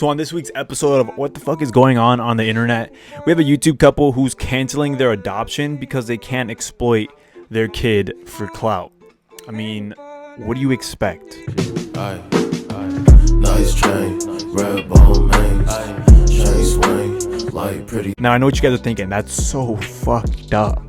So on this week's episode of What the Fuck is Going On the Internet, we have a YouTube couple who's canceling their adoption because they can't exploit their kid for clout. I mean, what do you expect? Nice chain, red bone mains, chain swing, like pretty. Now I know what you guys are thinking, that's so fucked up.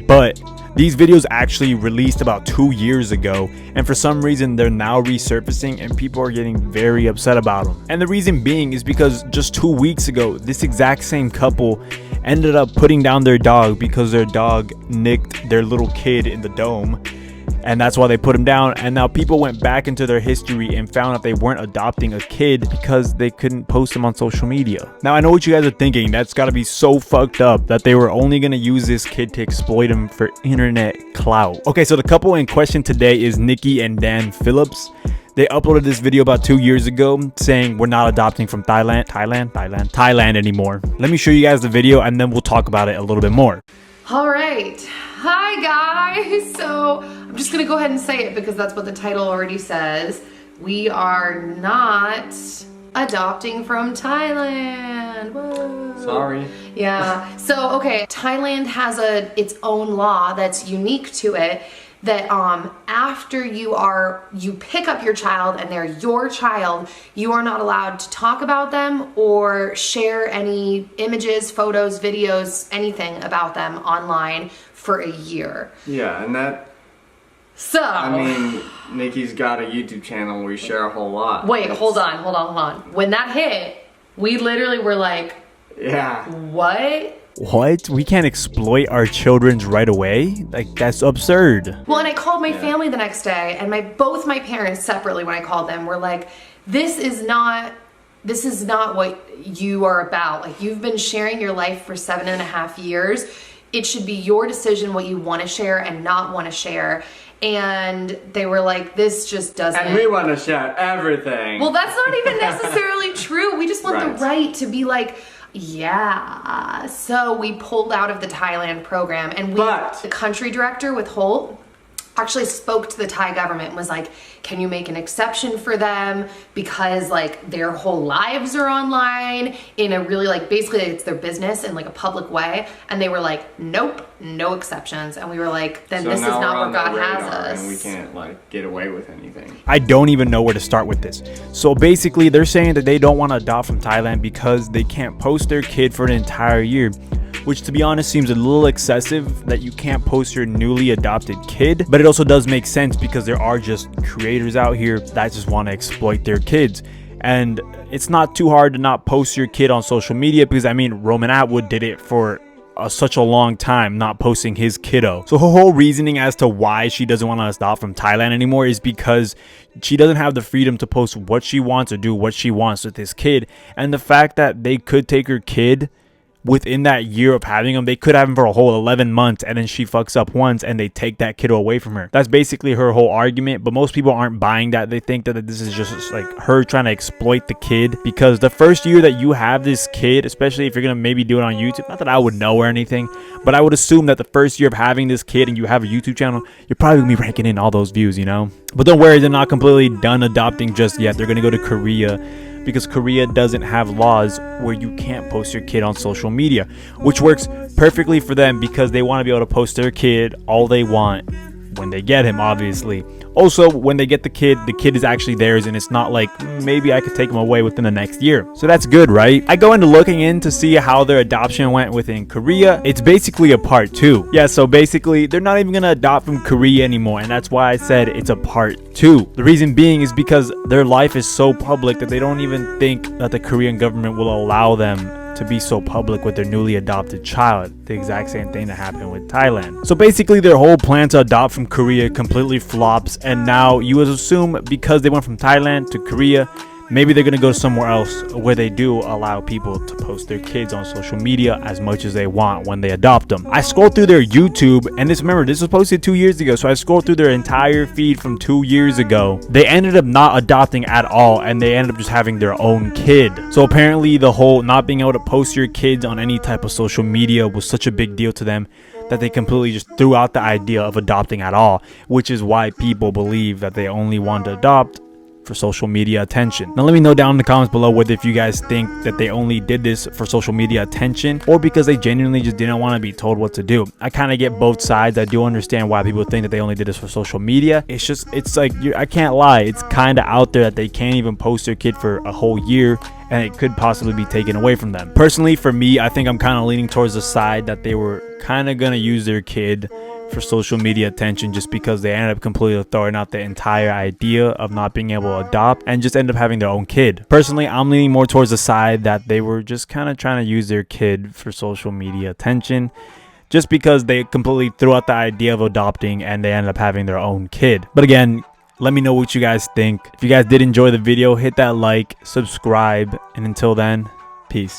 But these videos actually released about 2 years ago, and for some reason they're now resurfacing and people are getting very upset about them. And the reason being is because just 2 weeks ago, this exact same couple ended up putting down their dog because their dog nicked their little kid in the dome. And that's why they put him down. And now people went back into their history and found out they weren't adopting a kid because they couldn't post him on social media. Now I know what you guys are thinking. That's gotta be so fucked up that they were only gonna use this kid to exploit him for internet clout. Okay, so the couple in question today is Nikki and Phillips. They uploaded this video about 2 years ago saying we're not adopting from Thailand anymore. Let me show you guys the video and then we'll talk about it a little bit more. All right, hi guys. So I'm just gonna go ahead and say it because that's what the title already says. We are not adopting from Thailand. Whoa. Sorry. Yeah, so okay, Thailand has its own law that's unique to it, that after you pick up your child and they're your child, you are not allowed to talk about them or share any images, photos, videos, anything about them online for a year. Yeah, and that, so I mean, Nikki's got a YouTube channel where we share a whole lot. Wait, hold on. When that hit, we literally were like, yeah, what? What? We can't exploit our children's right away? Like, that's absurd. Well, and I called my family the next day, and both my parents separately, when I called them, were like, this is not what you are about. Like, you've been sharing your life for 7.5 years. It should be your decision what you want to share and not want to share. And they were like, this just doesn't. and we want to share everything. Well, that's not even necessarily true. We just want Right. the right to be like, yeah. So we pulled out of the Thailand program, and the country director with Holt actually spoke to the Thai government and was like, can you make an exception for them because like their whole lives are online in a really like, basically it's their business in like a public way. And they were like, nope, no exceptions. And we were like, then so this is now not we're where on God the has radar us. and we can't like get away with anything. I don't even know where to start with this. So basically they're saying that they don't want to adopt from Thailand because they can't post their kid for an entire year, which to be honest seems a little excessive that you can't post your newly adopted kid. But it also does make sense because there are just creators out here that just want to exploit their kids. And it's not too hard to not post your kid on social media because I mean Roman Atwood did it for such a long time, not posting his kiddo. So her whole reasoning as to why she doesn't want to adopt from Thailand anymore is because she doesn't have the freedom to post what she wants or do what she wants with this kid. And the fact that they could take her kid within that year of having him, they could have him for a whole 11 months and then she fucks up once and they take that kiddo away from her. That's basically her whole argument, but most people aren't buying that. They think that this is just like her trying to exploit the kid, because the first year that you have this kid, especially if you're gonna maybe do it on YouTube, not that I would know or anything, but I would assume that the first year of having this kid and you have a YouTube channel, you're probably gonna be ranking in all those views, you know? But don't worry, they're not completely done adopting just yet. They're gonna go to Korea, because Korea doesn't have laws where you can't post your kid on social media, which works perfectly for them because they want to be able to post their kid all they want when they get him, obviously. Also, when they get the kid is actually theirs, and it's not like maybe I could take him away within the next year. So that's good, right? I go into looking in to see how their adoption went within Korea. It's basically a part 2. Yeah, so basically they're not even gonna adopt from Korea anymore, and that's why I said it's a part 2. The reason being is because their life is so public that they don't even think that the Korean government will allow them to be so public with their newly adopted child. The exact same thing that happened with Thailand. So basically their whole plan to adopt from Korea completely flops, and now you would assume because they went from Thailand to Korea, maybe they're gonna go somewhere else where they do allow people to post their kids on social media as much as they want when they adopt them. I scrolled through their YouTube, and remember this was posted 2 years ago, so I scrolled through their entire feed from 2 years ago. They ended up not adopting at all, and they ended up just having their own kid. So apparently the whole not being able to post your kids on any type of social media was such a big deal to them that they completely just threw out the idea of adopting at all, which is why people believe that they only want to adopt for social media attention. Now let me know down in the comments below whether if you guys think that they only did this for social media attention or because they genuinely just didn't want to be told what to do. I kind of get both sides. I do understand why people think that they only did this for social media. It's like, I can't lie, it's kind of out there that they can't even post their kid for a whole year and it could possibly be taken away from them. Personally, for me, I think I'm kind of leaning towards the side that they were kind of gonna use their kid for social media attention just because they ended up completely throwing out the entire idea of not being able to adopt and just end up having their own kid. Personally, I'm leaning more towards the side that they were just kind of trying to use their kid for social media attention just because they completely threw out the idea of adopting and they ended up having their own kid. But again, let me know what you guys think. If you guys did enjoy the video, hit that like, subscribe, and until then, peace.